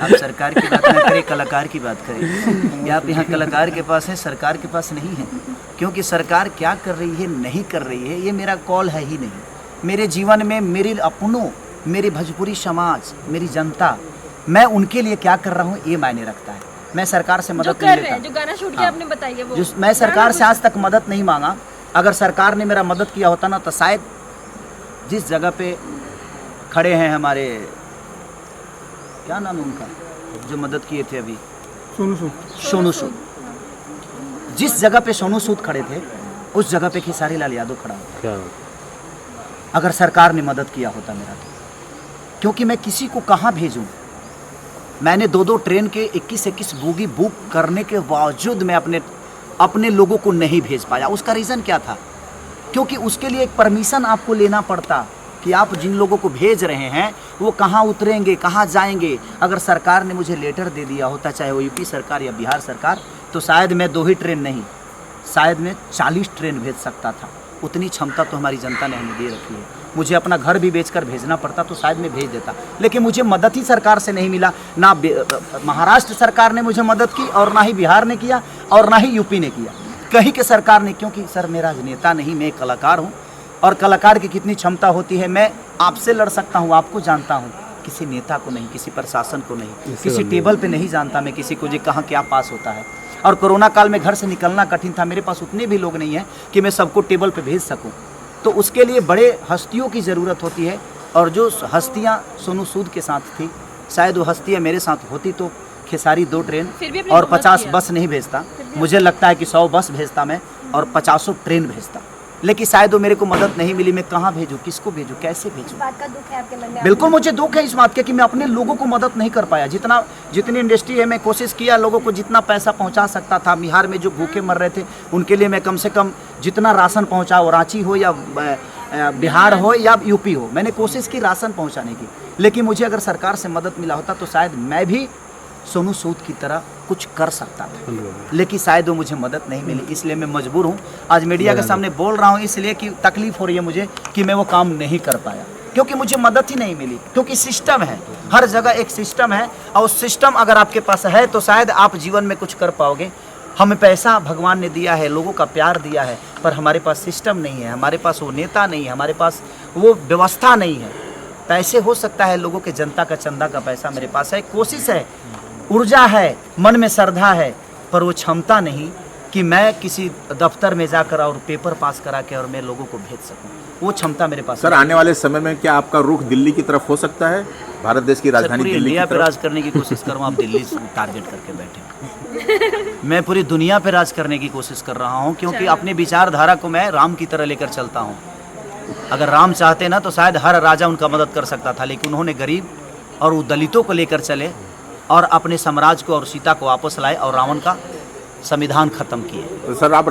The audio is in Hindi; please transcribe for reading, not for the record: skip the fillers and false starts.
आप सरकार की बात ना करें, कलाकार की बात करें। या आप यहाँ कलाकार के पास है, सरकार के पास नहीं है। क्योंकि सरकार क्या कर रही है, नहीं कर रही है, ये मेरा कॉल है ही नहीं। मेरे जीवन में मेरे अपनों, मेरी भोजपुरी समाज, मेरी जनता, मैं उनके लिए क्या कर रहा हूँ ये मायने रखता है। मैं सरकार से मदद नहीं लेता। जो गाना शूट किया आपने बताइए वो, मैं सरकार से आज तक मदद नहीं मांगा। अगर सरकार ने मेरा मदद किया होता ना तो शायद जिस जगह पे खड़े हैं हमारे, क्या नाम है उनका जो मदद किए थे अभी, सोनू सूद, जिस जगह पे सोनू सूद खड़े थे उस जगह पे खेसारी लाल यादव खड़ा होता अगर सरकार ने मदद किया होता मेरा तो। क्योंकि मैं किसी को कहाँ भेजूं। मैंने 2-2 ट्रेन के 21-21 बोगी बुक करने के बावजूद मैं अपने लोगों को नहीं भेज पाया। उसका रीज़न क्या था? क्योंकि उसके लिए एक परमिशन आपको लेना पड़ता कि आप जिन लोगों को भेज रहे हैं वो कहाँ उतरेंगे, कहाँ जाएंगे। अगर सरकार ने मुझे लेटर दे दिया होता, चाहे वो यूपी सरकार या बिहार सरकार, तो शायद मैं 2 ही ट्रेन नहीं, शायद मैं 40 ट्रेन भेज सकता था। उतनी क्षमता तो हमारी जनता ने हमें दे रखी है। मुझे अपना घर भी बेचकर भेजना पड़ता तो शायद मैं भेज देता, लेकिन मुझे मदद ही सरकार से नहीं मिला। ना महाराष्ट्र सरकार ने मुझे मदद की, और ना ही बिहार ने किया, और ना ही यूपी ने किया, कहीं के सरकार ने। क्योंकि सर मेरा नेता नहीं, मैं कलाकार हूँ, और कलाकार की कितनी क्षमता होती है मैं आपसे लड़ सकता हूँ, आपको जानता हूँ, किसी नेता को नहीं, किसी प्रशासन को नहीं, किसी टेबल पे नहीं जानता मैं किसी को जी कहाँ क्या पास होता है। और कोरोना काल में घर से निकलना कठिन था, मेरे पास उतने भी लोग नहीं हैं कि मैं सबको टेबल पे भेज सकूं। तो उसके लिए बड़े हस्तियों की ज़रूरत होती है, और जो हस्तियां सोनू सूद के साथ थी, शायद वो हस्तियां मेरे साथ होती तो खेसारी 2 ट्रेन और 50 बस नहीं भेजता। मुझे लगता है कि 100 बस भेजता मैं और 50 ट्रेन भेजता, लेकिन शायद वो मेरे को मदद नहीं मिली। मैं कहाँ भेजूँ, किसको भेजूँ, कैसे भेजूँ? बात का दुख है आपके मन में? बिल्कुल मुझे दुख है इस बात का कि मैं अपने लोगों को मदद नहीं कर पाया। जितनी इंडस्ट्री है मैं कोशिश किया, लोगों को जितना पैसा पहुंचा सकता था। बिहार में जो भूखे मर रहे थे उनके लिए मैं कम से कम जितना राशन पहुंचा, वो रांची हो या बिहार हो या यूपी हो, मैंने कोशिश की राशन पहुँचाने की। लेकिन मुझे अगर सरकार से मदद मिला होता तो शायद मैं भी सोनू सूद की तरह कुछ कर सकता था, लेकिन शायद वो मुझे मदद नहीं मिली। इसलिए मैं मजबूर हूँ आज मीडिया के सामने बोल रहा हूँ, इसलिए कि तकलीफ हो रही है मुझे कि मैं वो काम नहीं कर पाया, क्योंकि मुझे मदद ही नहीं मिली। क्योंकि सिस्टम है, हर जगह एक सिस्टम है, और उस सिस्टम अगर आपके पास है तो शायद आप जीवन में कुछ कर पाओगे। हमें पैसा भगवान ने दिया है, लोगों का प्यार दिया है, पर हमारे पास सिस्टम नहीं है, हमारे पास वो नेता नहीं है, हमारे पास वो व्यवस्था नहीं है। पैसे हो सकता है, लोगों के जनता का चंदा का पैसा मेरे पास है, कोशिश है, ऊर्जा है, मन में श्रद्धा है, पर वो क्षमता नहीं कि मैं किसी दफ्तर में जाकर और पेपर पास करा के और मैं लोगों को भेज सकूं। वो क्षमता मेरे पास। सर आने वाले समय में क्या आपका रुख दिल्ली की तरफ हो सकता है? भारत देश की राजधानी दिल्ली इंडिया पे राज करने की कोशिश करूँ, आप दिल्ली से टारगेट करके बैठे। मैं पूरी दुनिया पे राज करने की कोशिश कर रहा हूँ, क्योंकि अपनी विचारधारा को मैं राम की तरह लेकर चलता हूँ। अगर राम चाहते ना तो शायद हर राजा उनका मदद कर सकता था, लेकिन उन्होंने गरीब और वो दलितों को लेकर चले और अपने साम्राज्य को और सीता को वापस लाए और रावण का संविधान खत्म किए। सर आप